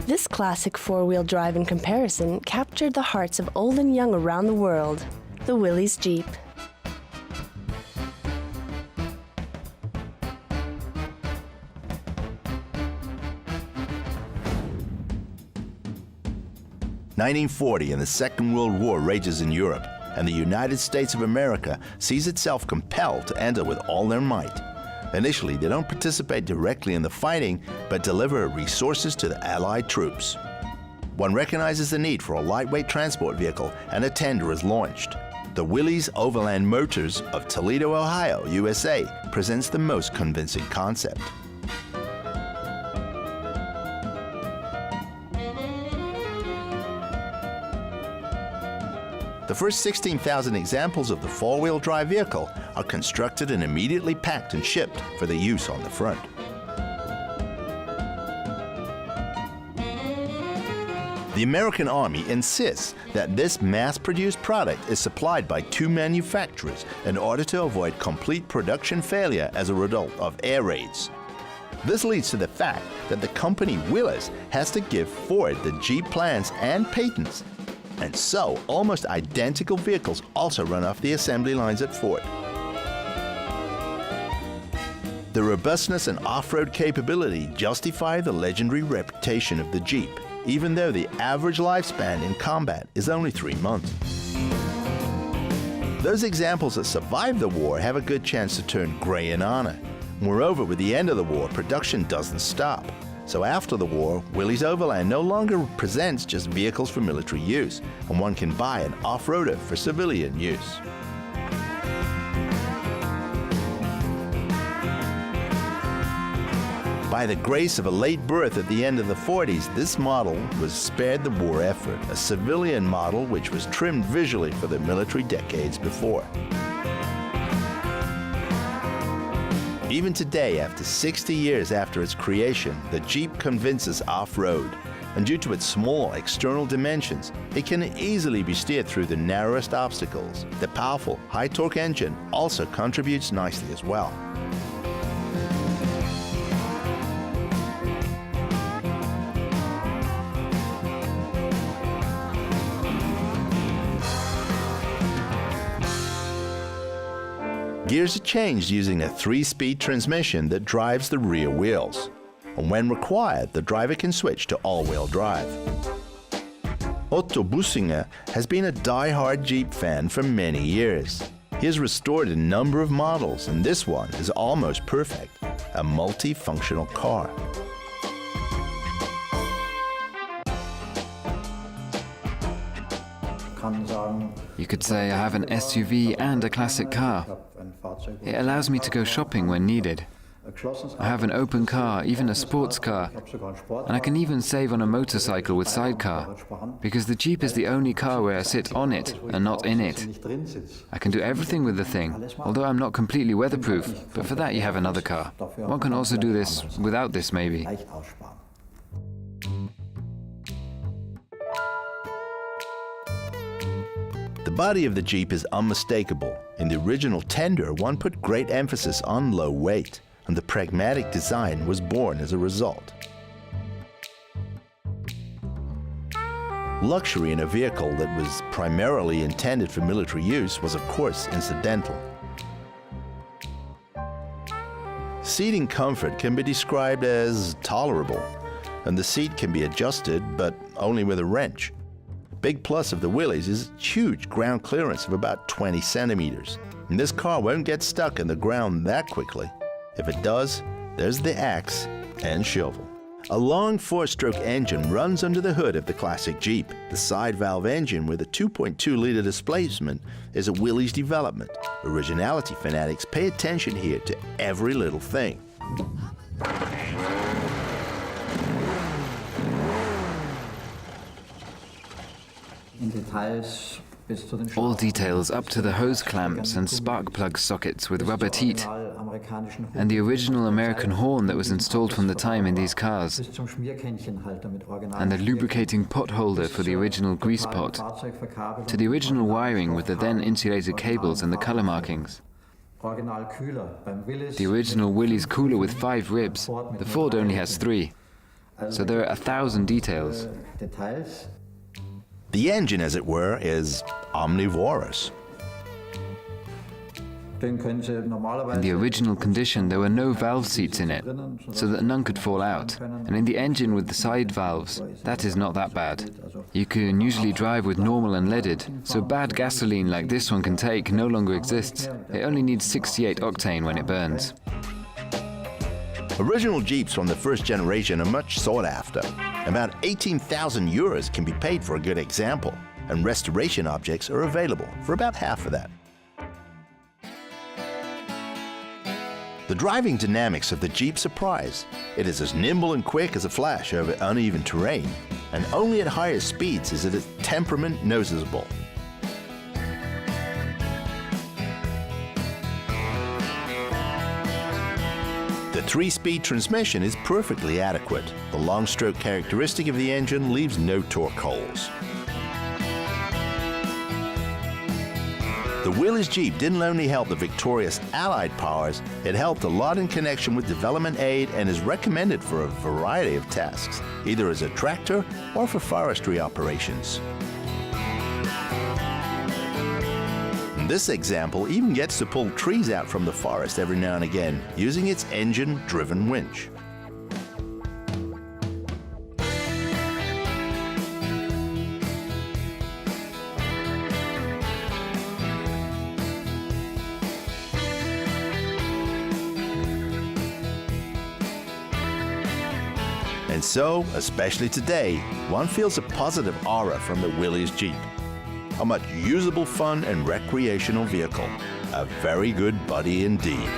This classic four-wheel drive in comparison captured the hearts of old and young around the world, the Willys Jeep. (1940) and the Second World War rages in Europe, and the United States of America sees itself compelled to enter with all their might. Initially, they don't participate directly in the fighting, but deliver resources to the Allied troops. One recognizes the need for a lightweight transport vehicle, and a tender is launched. The Willys Overland Motors of Toledo, Ohio, USA, presents the most convincing concept. The first 16,000 examples of the four-wheel drive vehicle are constructed and immediately packed and shipped for the use on the front. The American Army insists that this mass-produced product is supplied by two manufacturers in order to avoid complete production failure as a result of air raids. This leads to the fact that the company Willys has to give Ford the Jeep plans and patents. And so, almost identical vehicles also run off the assembly lines at Ford. The robustness and off-road capability justify the legendary reputation of the Jeep, even though the average lifespan in combat is only 3 months. Those examples that survived the war have a good chance to turn gray in honor. Moreover, with the end of the war, production doesn't stop. So after the war, Willys Overland no longer presents just vehicles for military use, and one can buy an off-roader for civilian use. By the grace of a late birth at the end of the 40s, this model was spared the war effort, a civilian model which was trimmed visually for the military decades before. Even today, after 60 years after its creation, the Jeep convinces off-road, and due to its small external dimensions, it can easily be steered through the narrowest obstacles. The powerful, high-torque engine also contributes nicely as well. Gears are changed using a 3-speed transmission that drives the rear wheels. And when required, the driver can switch to all-wheel drive. Otto Bussinger has been a die-hard Jeep fan for many years. He has restored a number of models, and this one is almost perfect, a multifunctional car. You could say I have an SUV and a classic car. It allows me to go shopping when needed. I have an open car, even a sports car, and I can even save on a motorcycle with sidecar, because the Jeep is the only car where I sit on it and not in it. I can do everything with the thing, although I'm not completely weatherproof, but for that you have another car. One can also do this without this, maybe. The body of the Jeep is unmistakable. In the original tender, one put great emphasis on low weight, and the pragmatic design was born as a result. Luxury in a vehicle that was primarily intended for military use was, of course, incidental. Seating comfort can be described as tolerable, and the seat can be adjusted, but only with a wrench. Big plus of the Willys is huge ground clearance of about 20 centimeters. And this car won't get stuck in the ground that quickly. If it does, there's the axe and shovel. A long 4-stroke engine runs under the hood of the classic Jeep. The side valve engine with a 2.2-liter displacement is a Willys development. Originality fanatics pay attention here to every little thing. All details up to the hose clamps and spark plug sockets with rubber teat, and the original American horn that was installed from the time in these cars, and the lubricating pot holder for the original grease pot, to the original wiring with the then insulated cables and the color markings. The original Willys cooler with 5 ribs, the Ford only has 3. So there are 1,000 details. The engine, as it were, is omnivorous. In the original condition, there were no valve seats in it, so that none could fall out. And in the engine with the side valves, that is not that bad. You can usually drive with normal unleaded, so bad gasoline like this one can take no longer exists. It only needs 68 octane when it burns. Original Jeeps from the first generation are much sought after. About 18,000 euros can be paid for a good example, and restoration objects are available for about half of that. The driving dynamics of the Jeep surprise. It is as nimble and quick as a flash over uneven terrain, and only at higher speeds is its temperament noticeable. The 3-speed transmission is perfectly adequate. The long stroke characteristic of the engine leaves no torque holes. The Willys Jeep didn't only help the victorious Allied powers, it helped a lot in connection with development aid and is recommended for a variety of tasks, either as a tractor or for forestry operations. This example even gets to pull trees out from the forest every now and again, using its engine-driven winch. And so, especially today, one feels a positive aura from the Willys Jeep. A much usable fun and recreational vehicle. A very good buddy indeed.